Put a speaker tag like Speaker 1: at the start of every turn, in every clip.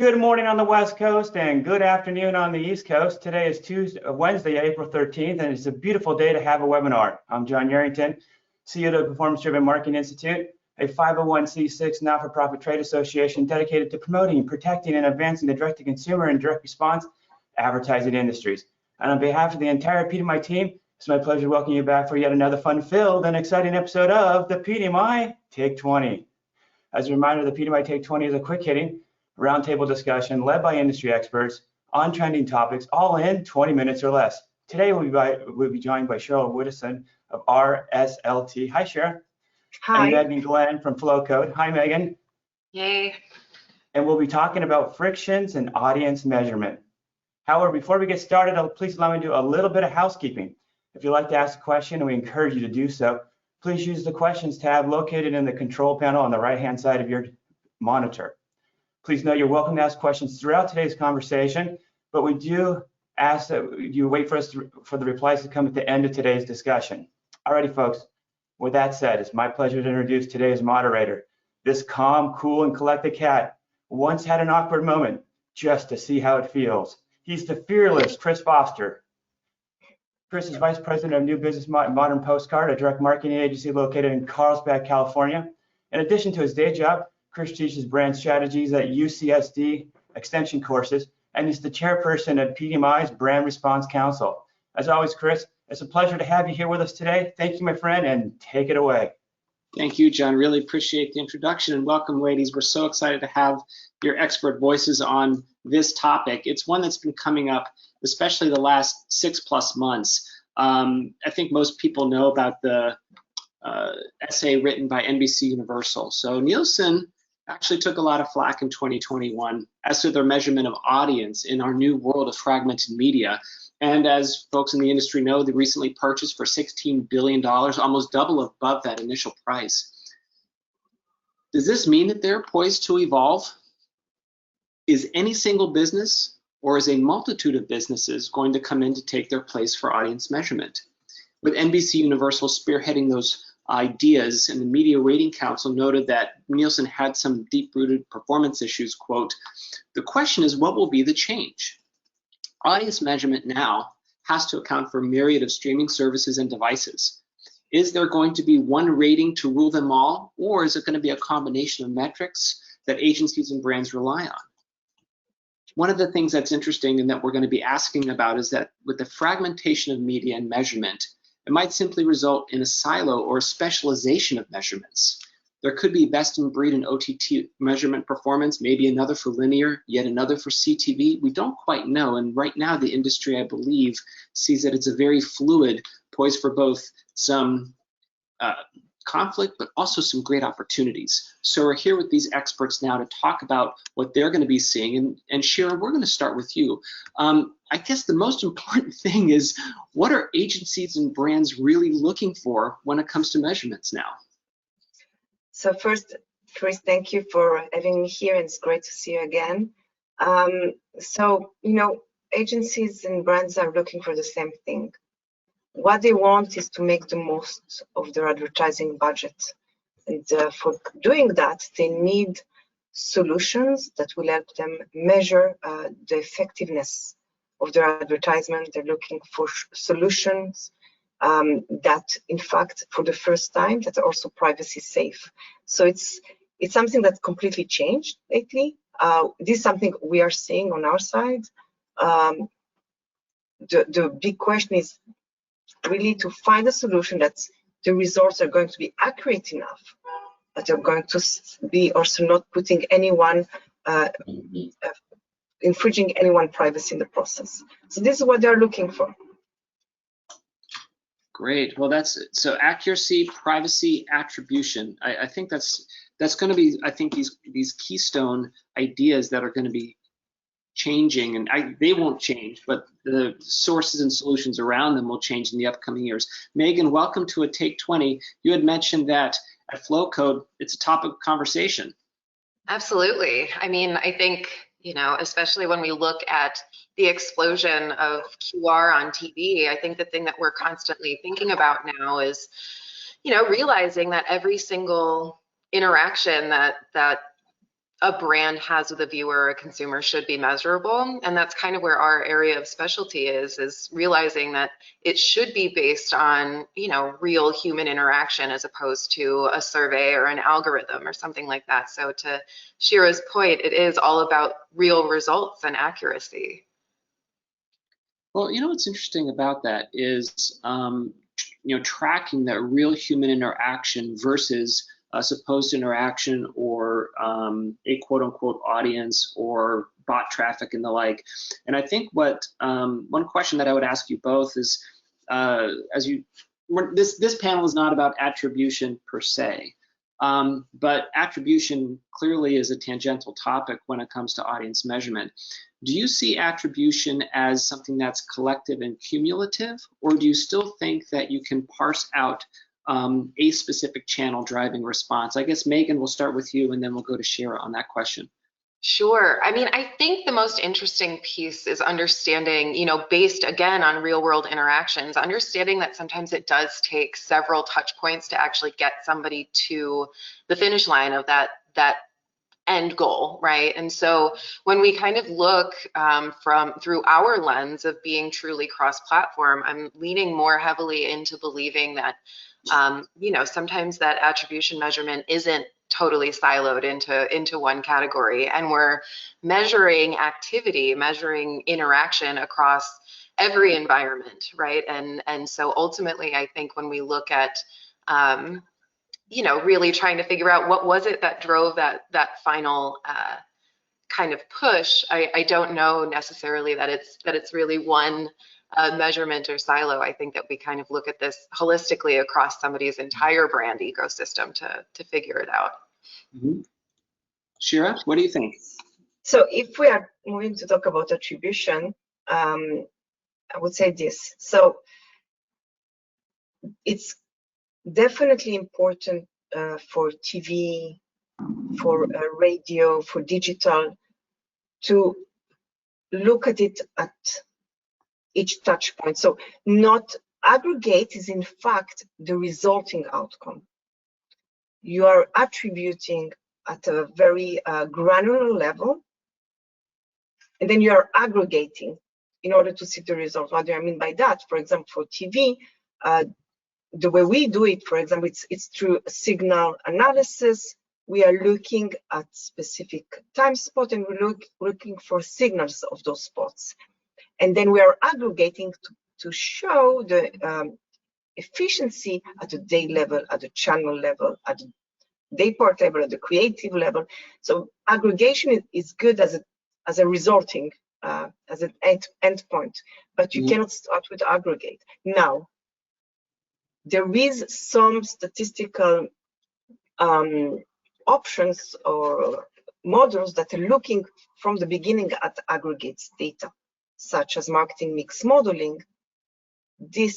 Speaker 1: Good morning on the West Coast and good afternoon on the East Coast. Today is Wednesday, April 13th, and it's a beautiful day to have a webinar. I'm John Yarrington, CEO of the Performance-Driven Marketing Institute, a 501c6 not-for-profit trade association dedicated to promoting, protecting, and advancing the direct-to-consumer and direct response advertising industries. And on behalf of the entire PDMI team, it's my pleasure to welcome you back for yet another fun-filled and exciting episode of the PDMI Take 20. As a reminder, the PDMI Take 20 is a quick-hitting roundtable discussion led by industry experts on trending topics, all in 20 minutes or less. Today we'll be joined by Shira Witelson of RSLT. Hi, Shira.
Speaker 2: Hi.
Speaker 1: And Meghan Glenn from Flowcode. Hi, Meghan.
Speaker 2: Yay.
Speaker 1: And we'll be talking about frictions and audience measurement. However, before we get started, please allow me to do a little bit of housekeeping. If you'd like to ask a question, and we encourage you to do so, please use the questions tab located in the control panel on the right-hand side of your monitor. Please know you're welcome to ask questions throughout today's conversation, but we do ask that you wait for the replies to come at the end of today's discussion. Alrighty, folks, with that said, it's my pleasure to introduce today's moderator. This calm, cool, and collected cat once had an awkward moment just to see how it feels. He's the fearless Chris Foster. Chris is Vice President of New Business Modern Postcard, a direct marketing agency located in Carlsbad, California. In addition to his day job, Chris teaches brand strategies at UCSD extension courses, and he's the chairperson of PDMI's Brand Response Council. As always, Chris, it's a pleasure to have you here with us today. Thank you, my friend, and take it away.
Speaker 3: Thank you, John. Really appreciate the introduction, and welcome, ladies. We're so excited to have your expert voices on this topic. It's one that's been coming up, especially the last 6+ months. I think most people know about the essay written by NBCUniversal. So Nielsen actually took a lot of flack in 2021 as to their measurement of audience in our new world of fragmented media. And as folks in the industry know, they recently purchased for $16 billion, almost double above that initial price. Does this mean that they're poised to evolve? Is any single business or is a multitude of businesses going to come in to take their place for audience measurement? With NBCUniversal spearheading those ideas, and the Media Rating Council noted that Nielsen had some deep-rooted performance issues, quote, the question is, what will be the change? Audience measurement now has to account for a myriad of streaming services and devices. Is there going to be one rating to rule them all, or is it going to be a combination of metrics that agencies and brands rely on? One of the things that's interesting and that we're going to be asking about is that with the fragmentation of media and measurement, it might simply result in a silo or a specialization of measurements. There could be best in breed and OTT measurement performance, maybe another for linear, yet another for CTV. We don't quite know, and right now the industry, I believe, sees that it's a very fluid, poised for both some conflict, but also some great opportunities. So we're here with these experts now to talk about what they're going to be seeing. And Shira, we're going to start with you. I guess the most important thing is, what are agencies and brands really looking for when it comes to measurements now?
Speaker 2: So first, Chris, thank you for having me here. It's great to see you again. Agencies and brands are looking for the same thing. What they want is to make the most of their advertising budget. And for doing that, they need solutions that will help them measure the effectiveness of their advertisement. They're looking for solutions that, in fact, for the first time, that are also privacy safe. So it's something that's completely changed lately. This is something we are seeing on our side. The big question is really to find a solution that the results are going to be accurate enough, that are going to be also not putting anyone, infringing anyone's privacy in the process. So this is what they're looking for.
Speaker 3: Great. Well, so accuracy, privacy, attribution. I think that's going to be, I think, these keystone ideas that are going to be changing, and they won't change, but the sources and solutions around them will change in the upcoming years. Meghan, welcome to a Take 20. You had mentioned that at Flowcode, it's a topic of conversation.
Speaker 4: Absolutely. I mean, I think, especially when we look at the explosion of QR on TV, I think the thing that we're constantly thinking about now is, realizing that every single interaction that a brand has with a viewer or a consumer should be measurable. And that's kind of where our area of specialty is realizing that it should be based on, you know, real human interaction as opposed to a survey or an algorithm or something like that. So to Shira's point, it is all about real results and accuracy.
Speaker 3: Well, you know what's interesting about that is, you know, tracking that real human interaction versus a supposed interaction or a quote-unquote audience or bot traffic and the like. And I think what one question that I would ask you both is, this panel is not about attribution per se, but attribution clearly is a tangential topic when it comes to audience measurement. Do you see attribution as something that's collective and cumulative, or do you still think that you can parse out a specific channel driving response? I guess, Meghan, we'll start with you and then we'll go to Shira on that question.
Speaker 4: Sure. I mean, I think the most interesting piece is understanding, you know, based again on real world interactions, understanding that sometimes it does take several touch points to actually get somebody to the finish line of that end goal, right? And so when we kind of look through our lens of being truly cross-platform, I'm leaning more heavily into believing that you know, sometimes that attribution measurement isn't totally siloed into one category, and we're measuring activity, measuring interaction across every environment, right? And so ultimately, I think when we look at you know, really trying to figure out what was it that drove that final kind of push, I don't know necessarily that it's really one measurement or silo. I think that we kind of look at this holistically across somebody's entire brand ecosystem to figure it out.
Speaker 3: Mm-hmm. Shira, what do you think?
Speaker 2: So if we are moving to talk about attribution, I would say this. So it's definitely important for TV, for radio, for digital, to look at it at each touch point. So not aggregate is in fact the resulting outcome. You are attributing at a very granular level, and then you are aggregating in order to see the result. What do I mean by that? For example, for TV, the way we do it, for example, it's through signal analysis. We are looking at specific time spot, and we're looking for signals of those spots. And then we are aggregating to show the efficiency at the day level, at the channel level, at the day part level, at the creative level. So aggregation is good as a resulting, as an end point, but you cannot start with aggregate. Now, there is some statistical options or models that are looking from the beginning at aggregates data, such as marketing mix modeling. The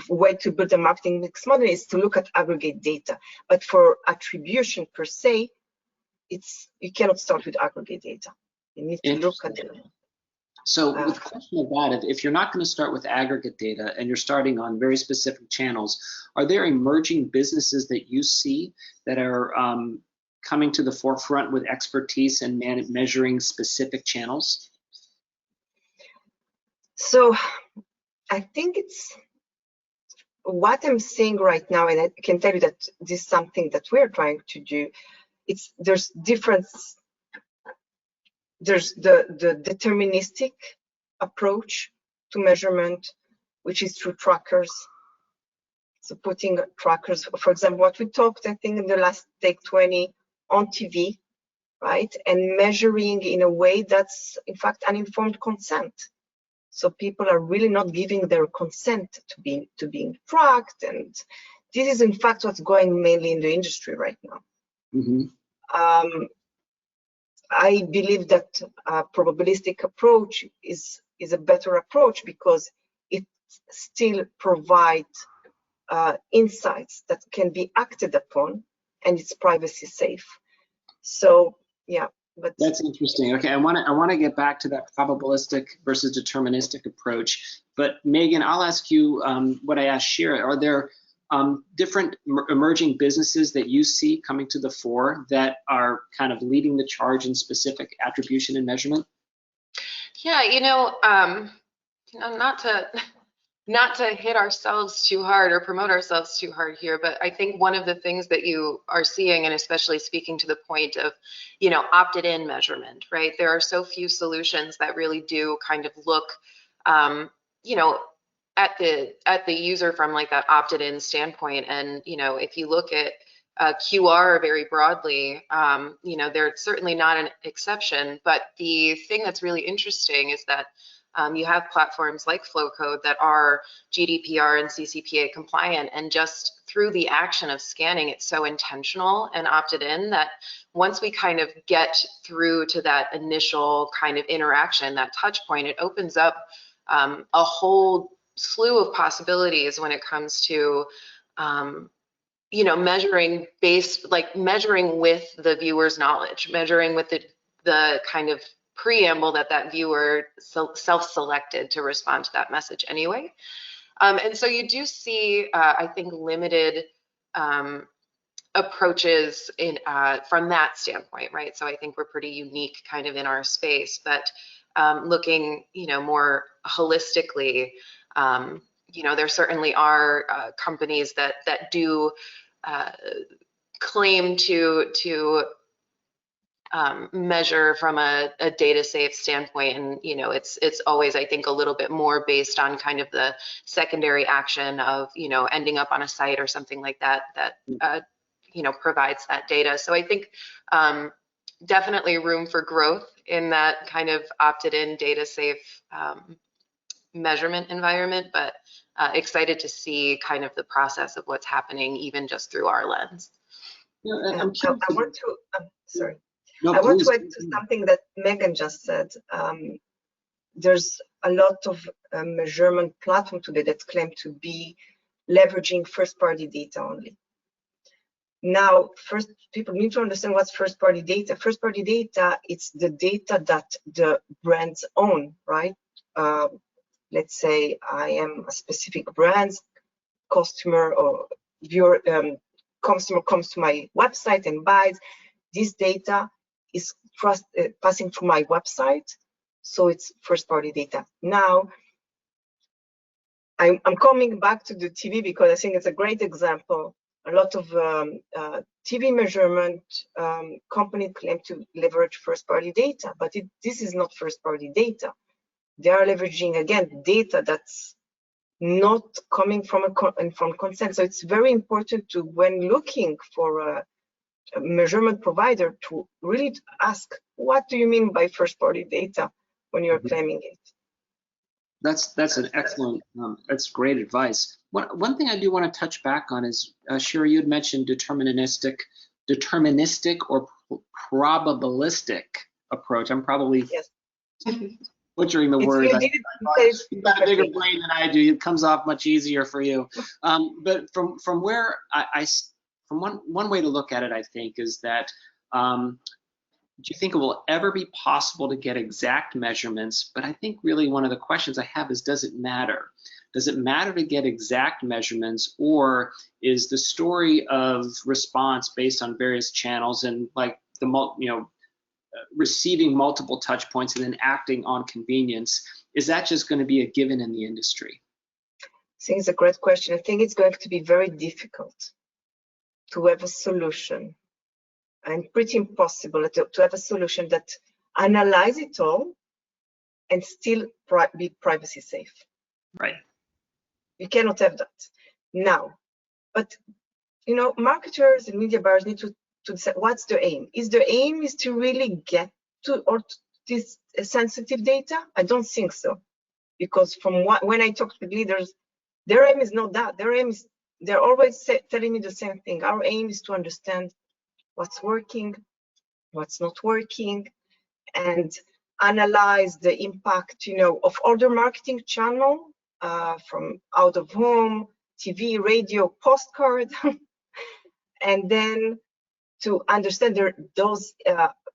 Speaker 2: way to build a marketing mix model is to look at aggregate data, but for attribution per se, you cannot start with aggregate data. You need to look at it.
Speaker 3: So with the question of that, if you're not going to start with aggregate data and you're starting on very specific channels, are there emerging businesses that you see that are coming to the forefront with expertise in measuring specific channels?
Speaker 2: So I think it's what I'm saying right now, and I can tell you that this is something that we're trying to do. There's the deterministic approach to measurement, which is through trackers. So putting trackers, for example, what we talked, I think, in the last Take 20 on TV, right? And measuring in a way that's, in fact, uninformed consent. So people are really not giving their consent to being tracked. And this is, in fact, what's going mainly in the industry right now. Mm-hmm. I believe that a probabilistic approach is a better approach because it still provides insights that can be acted upon, and it's privacy safe. So yeah, but
Speaker 3: that's interesting. Okay, I want to get back to that probabilistic versus deterministic approach. But Meghan, I'll ask you what I asked Shira. Are there different emerging businesses that you see coming to the fore that are kind of leading the charge in specific attribution and measurement?
Speaker 4: Yeah, not to hit ourselves too hard or promote ourselves too hard here, but I think one of the things that you are seeing, and especially speaking to the point of, opted-in measurement, right? There are so few solutions that really do kind of look, at the user from like that opted-in standpoint. And if you look at QR very broadly, they're certainly not an exception. But the thing that's really interesting is that you have platforms like Flowcode that are GDPR and CCPA compliant, and just through the action of scanning, it's so intentional and opted in that once we kind of get through to that initial kind of interaction, that touch point, it opens up a whole slew of possibilities when it comes to measuring measuring with the viewer's knowledge, measuring with the kind of preamble that viewer self-selected to respond to that message anyway. And so you do see, I think, limited approaches from that standpoint, right? So I think we're pretty unique kind of in our space, but looking, more holistically, there certainly are companies that do claim to measure from a data safe standpoint, and it's always, I think, a little bit more based on kind of the secondary action of ending up on a site or something like that provides that data. So I think definitely room for growth in that kind of opted-in data safe measurement environment, but excited to see kind of the process of what's happening even just through our lens.
Speaker 2: I want to add to something that Meghan just said. There's a lot of measurement platforms today that claim to be leveraging first-party data only. Now, first, people need to understand what's first-party data. First-party data, it's the data that the brands own, right? Let's say I am a specific brand's customer, or your customer comes to my website and buys. This data is passing through my website, so it's first-party data. Now, I'm coming back to the TV because I think it's a great example. A lot of TV measurement companies claim to leverage first-party data, but this is not first-party data. They are leveraging, again, data that's not coming from consent. So it's very important to, when looking for a measurement provider, to really ask, what do you mean by first-party data when you're claiming it?
Speaker 3: That's an excellent, that's great advice. One thing I do want to touch back on is, Shira, you had mentioned deterministic or probabilistic approach. I'm probably butchering the word. You've got a bigger brain than I do. It comes off much easier for you. But from where from one way to look at it, I think, is that do you think it will ever be possible to get exact measurements? But I think really one of the questions I have is, does it matter? Does it matter to get exact measurements, or is the story of response based on various channels and like the receiving multiple touch points and then acting on convenience, is that just going to be a given in the industry?
Speaker 2: I think it's a great question. I think it's going to be very difficult to have a solution, and pretty impossible to have a solution that analyze it all and still be privacy safe.
Speaker 3: Right.
Speaker 2: You cannot have that now. But marketers and media buyers need to decide what's the aim. Is the aim is to really get to this sensitive data? I don't think so, because when I talk with leaders, their aim is not that. Their aim is, they're always telling me the same thing. Our aim is to understand what's working, what's not working, and analyze the impact, of other marketing channel, from out of home, TV, radio, Postcard, and then to understand those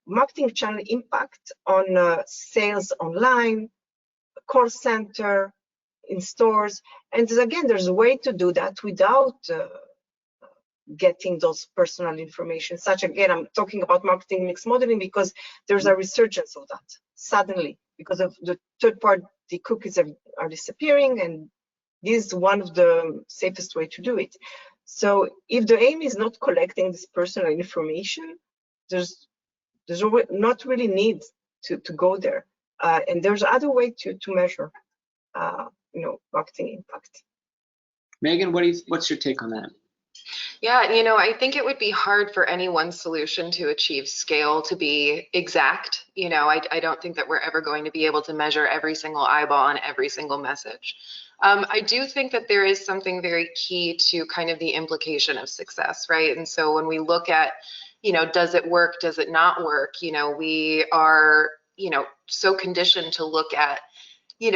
Speaker 2: marketing channel impact on sales online, call center, in stores. And again, there's a way to do that without getting those personal information. Such, again, I'm talking about marketing mix modeling because there's a resurgence of that suddenly because of the third-party cookies are disappearing, and this is one of the safest way to do it. So if the aim is not collecting this personal information, there's not really need to go there. And there's other way to measure, marketing impact.
Speaker 3: Megan, what's your take on that?
Speaker 4: Yeah, I think it would be hard for any one solution to achieve scale to be exact. I don't think that we're ever going to be able to measure every single eyeball on every single message. I do think that there is something very key to kind of the implication of success, right? And so when we look at, does it work, does it not work? We are, so conditioned to look at,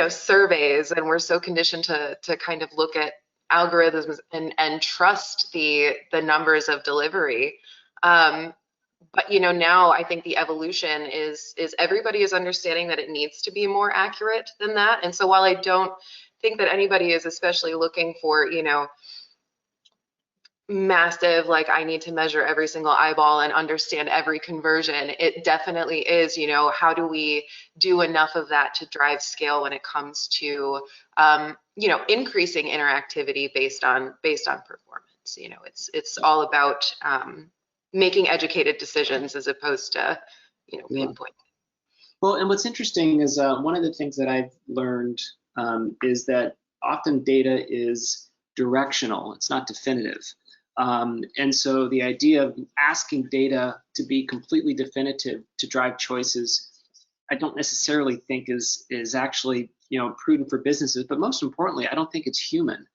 Speaker 4: surveys, and we're so conditioned to kind of look at algorithms and trust the numbers of delivery. But now I think the evolution is everybody is understanding that it needs to be more accurate than that. And so while I don't think that anybody is especially looking for, massive, like I need to measure every single eyeball and understand every conversion, it definitely is, how do we do enough of that to drive scale when it comes to, increasing interactivity based on performance. It's all about making educated decisions as opposed to, pinpoint.
Speaker 3: Well, and what's interesting is one of the things that I've learned is that often data is directional, it's not definitive. And so the idea of asking data to be completely definitive to drive choices, I don't necessarily think is actually prudent for businesses, but most importantly, I don't think it's human,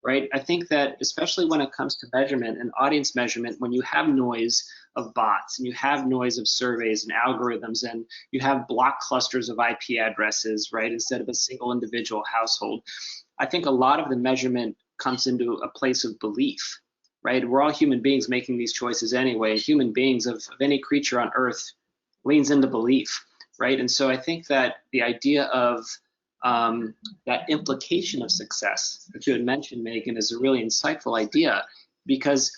Speaker 3: right? I think that especially when it comes to measurement and audience measurement, when you have noise of bots and you have noise of surveys and algorithms and you have block clusters of IP addresses, right, instead of a single individual household, I think a lot of the measurement comes into a place of belief, right? We're all human beings making these choices anyway. Human beings of any creature on earth leans into belief, right? And so I think that the idea of that implication of success that you had mentioned, Megan, is a really insightful idea because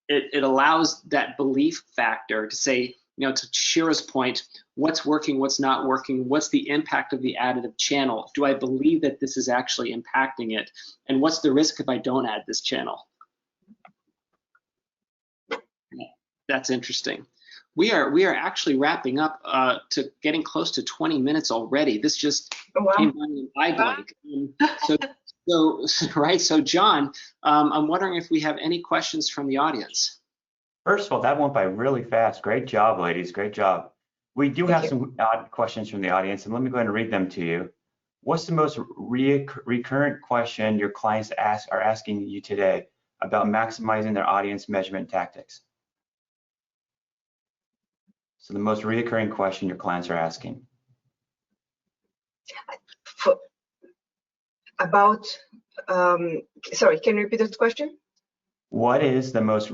Speaker 3: it allows that belief factor to say, to Shira's point, what's working, what's not working, what's the impact of the additive channel? Do I believe that this is actually impacting it? And what's the risk if I don't add this channel? That's interesting. We are actually wrapping up to getting close to 20 minutes already. This just came by in eye blank. So John, I'm wondering if we have any questions from the audience.
Speaker 1: First of all, that went by really fast. Great job, ladies. Great job. We do have some odd questions from the audience, and let me go ahead and read them to you. What's the most recurrent question your clients are asking you today about maximizing their audience measurement tactics? So the most recurring question your clients are asking.
Speaker 2: Sorry, can you repeat that question?
Speaker 1: What is the most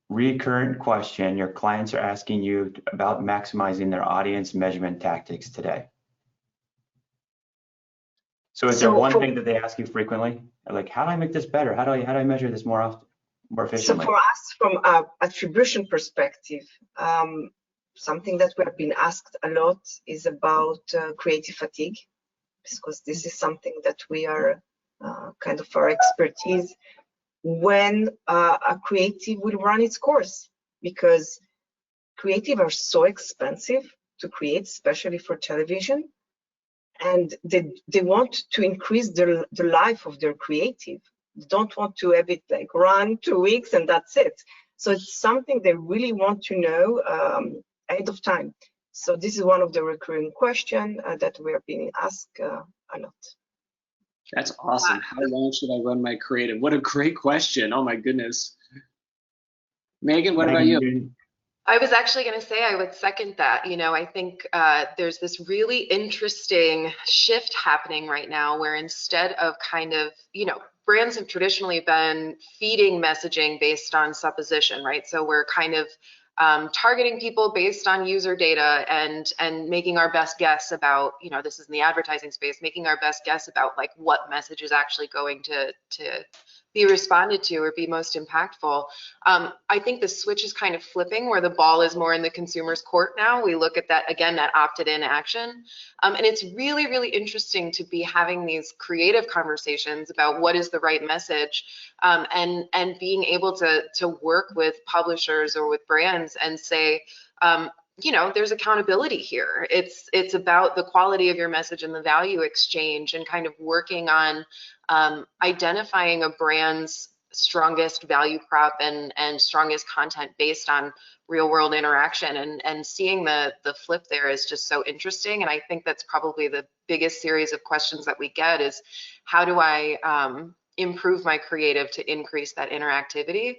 Speaker 1: recurrent question your clients are asking you about maximizing their audience measurement tactics today? So is there one thing that they ask you frequently? Like, how do I make this better? How do I measure this more often, more efficiently?
Speaker 2: So for us, from an attribution perspective, something that we have been asked a lot is about creative fatigue, because this is something that we are kind of our expertise. When a creative will run its course, because creative are so expensive to create, especially for television, and they want to increase the life of their creative. They don't want to have it like run 2 weeks and that's it. So it's something they really want to know ahead of time. So this is one of the recurring questions that we are being asked a lot.
Speaker 3: That's awesome. How long should I run my creative? What a great question. Oh my goodness. Megan, what about you?
Speaker 4: I was actually going to say I would second that. I think there's this really interesting shift happening right now where instead of kind of, brands have traditionally been feeding messaging based on supposition, right? So we're kind of targeting people based on user data and making our best guess about, this is in the advertising space, making our best guess about like what message is actually going to be responded to or be most impactful. I think the switch is kind of flipping where the ball is more in the consumer's court now. We look at that, again, that opted-in action. And it's really, really interesting to be having these creative conversations about what is the right message, and being able to work with publishers or with brands and say, there's accountability here. It's about the quality of your message and the value exchange, and kind of working on identifying a brand's strongest value prop and strongest content based on real world interaction, and seeing the flip there is just so interesting. And I think that's probably the biggest series of questions that we get is, how do I improve my creative to increase that interactivity?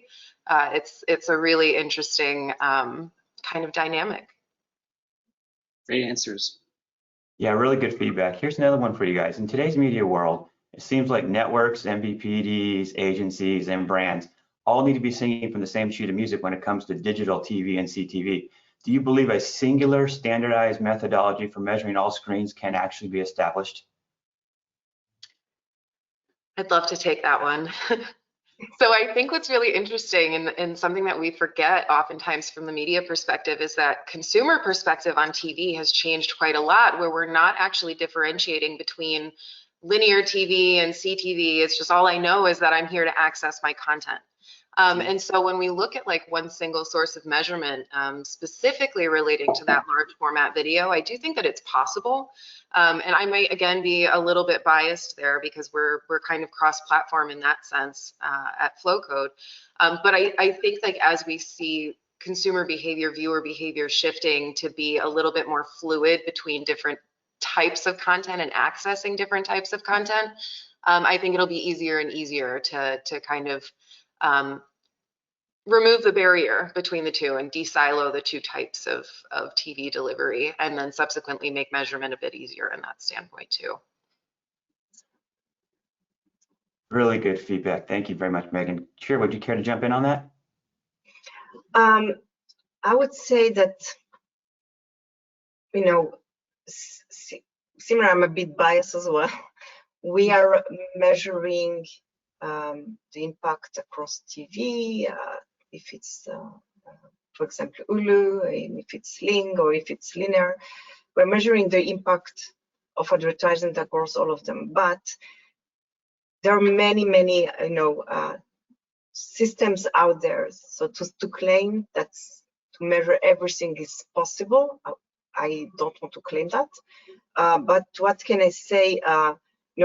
Speaker 4: It's a really interesting kind of dynamic.
Speaker 3: Great answers.
Speaker 1: Yeah, really good feedback. Here's another one for you guys. In today's media world, it seems like networks, MVPDs, agencies, and brands all need to be singing from the same sheet of music when it comes to digital TV and CTV. Do you believe a singular standardized methodology for measuring all screens can actually be established?
Speaker 4: I'd love to take that one. So I think what's really interesting, and something that we forget oftentimes from the media perspective, is that consumer perspective on TV has changed quite a lot, where we're not actually differentiating between linear TV and CTV. It's just, all I know is that I'm here to access my content. And so when we look at like one single source of measurement, specifically relating to that large format video, I do think that it's possible. And I might, again, be a little bit biased there because we're kind of cross-platform in that sense at Flowcode. But I think like as we see consumer behavior, viewer behavior shifting to be a little bit more fluid between different types of content and accessing different types of content, I think it'll be easier and easier to kind of remove the barrier between the two and de-silo the two types of TV delivery, and then subsequently make measurement a bit easier in that standpoint too.
Speaker 1: Really good feedback. Thank you very much, Megan. Shira, would you care to jump in on that?
Speaker 2: I would say that, similar, I'm a bit biased as well. We are measuring the impact across TV, if it's, for example, Hulu, and if it's Sling or if it's linear. We're measuring the impact of advertising across all of them. But there are many, systems out there. So to claim that to measure everything is possible, I don't want to claim that. But what can I say?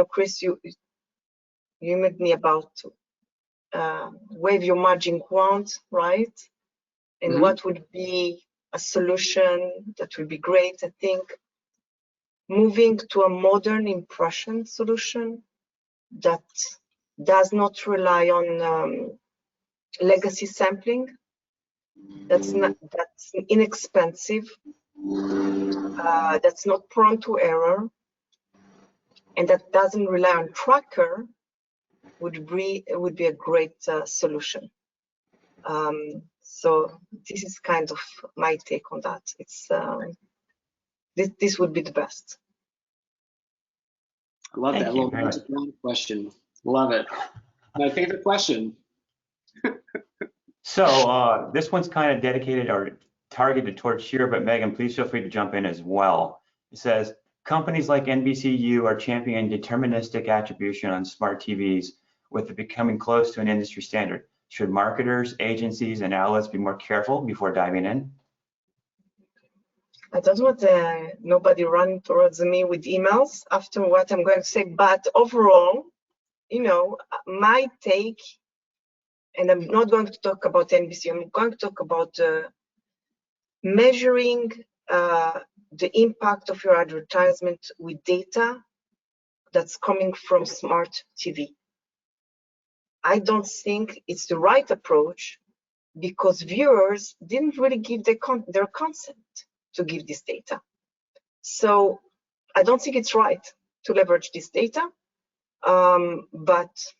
Speaker 2: Chris, you made me about wave your margin quant, right? And what would be a solution that would be great? I think moving to a modern impression solution that does not rely on legacy sampling, that's inexpensive, that's not prone to error, and that doesn't rely on tracker would be a great solution. So this is kind of my take on that. It's this would be the best.
Speaker 3: I love that little question. Love it. My favorite question.
Speaker 1: So this one's kind of dedicated or targeted towards Shira, but Megan, please feel free to jump in as well. It says, companies like NBCU are championing deterministic attribution on smart TVs, with it becoming close to an industry standard. Should marketers, agencies, and outlets be more careful before diving in?
Speaker 2: I don't want nobody run towards me with emails after what I'm going to say, but overall, my take, and I'm not going to talk about NBC, I'm going to talk about measuring the impact of your advertisement with data that's coming from smart TV. I don't think it's the right approach because viewers didn't really give their consent to give this data. So I don't think it's right to leverage this data, but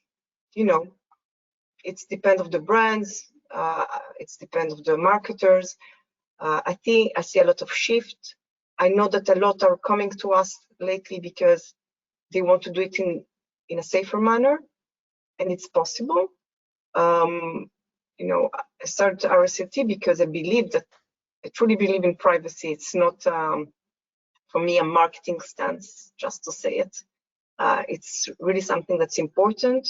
Speaker 2: it's depend of the brands. It's depends of the marketers. I think I see a lot of shift. I know that a lot are coming to us lately because they want to do it in a safer manner, and it's possible. You know, I started RSLT because I truly believe in privacy. It's not, for me, a marketing stance, just to say it. It's really something that's important.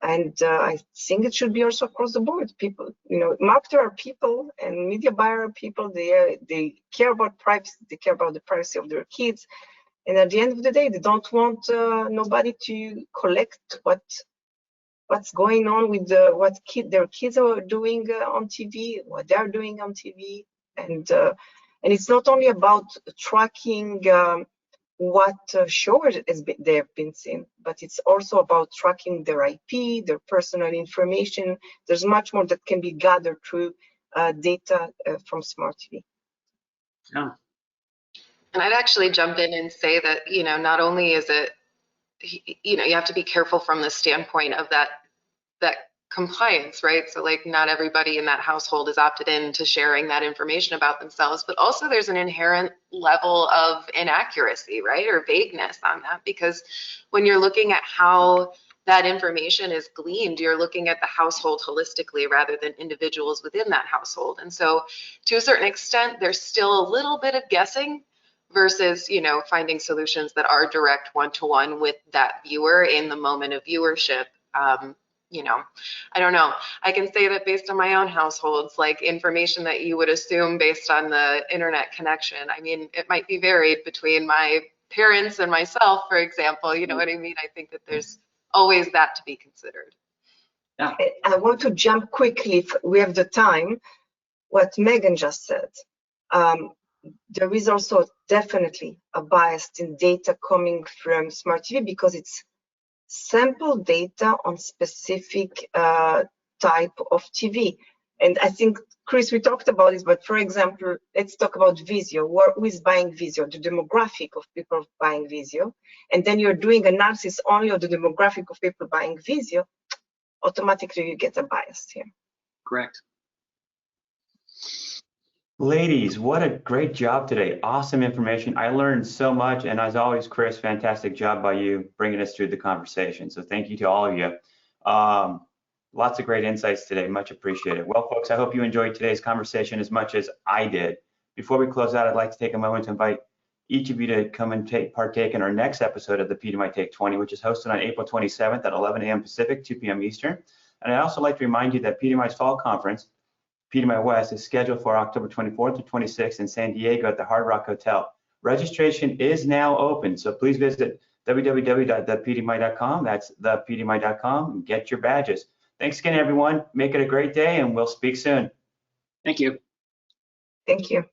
Speaker 2: And I think it should be also across the board. People, you know, marketers are people and media buyer are people. They care about privacy. They care about the privacy of their kids. And at the end of the day, they don't want nobody to collect what's going on with what their kids are doing on TV, what they're doing on TV. And it's not only about tracking what shows they have been seen, but it's also about tracking their IP, their personal information. There's much more that can be gathered through data from smart TV.
Speaker 3: Yeah.
Speaker 4: And I'd actually jump in and say that, you know, not only is it, you know, you have to be careful from the standpoint of that compliance, right? So like not everybody in that household is opted in to sharing that information about themselves, but also there's an inherent level of inaccuracy, right? Or vagueness on that, because when you're looking at how that information is gleaned, you're looking at the household holistically rather than individuals within that household. And so to a certain extent, there's still a little bit of guessing versus, you know, finding solutions that are direct one-to-one with that viewer in the moment of viewership. You know, I don't know. I can say that based on my own households, like information that you would assume based on the internet connection. I mean, it might be varied between my parents and myself, for example. You know what I mean? I think that there's always that to be considered.
Speaker 3: Yeah.
Speaker 2: I want to jump quickly, if we have the time, what Meghan just said. There is also definitely a bias in data coming from smart TV because it's sample data on specific type of TV. And I think, Chris, we talked about this, but for example, let's talk about Vizio. Who is buying Vizio? The demographic of people buying Vizio. And then you're doing analysis only of the demographic of people buying Vizio. Automatically, you get a bias here.
Speaker 3: Correct.
Speaker 1: Ladies, what a great job today. Awesome information. I learned so much. And as always, Chris, fantastic job by you bringing us through the conversation. So thank you to all of you. Lots of great insights today. Much appreciated. Well, folks, I hope you enjoyed today's conversation as much as I did. Before we close out, I'd like to take a moment to invite each of you to come and partake in our next episode of the PDMI Take 20, which is hosted on April 27th at 11 a.m. Pacific, 2 p.m. Eastern. And I'd also like to remind you that PDMI's fall conference, PDMI West, is scheduled for October 24th to 26th in San Diego at the Hard Rock Hotel. Registration is now open, so please visit www.thepdmi.com. That's thepdmi.com and get your badges. Thanks again, everyone. Make it a great day, and we'll speak soon.
Speaker 3: Thank you.
Speaker 2: Thank you.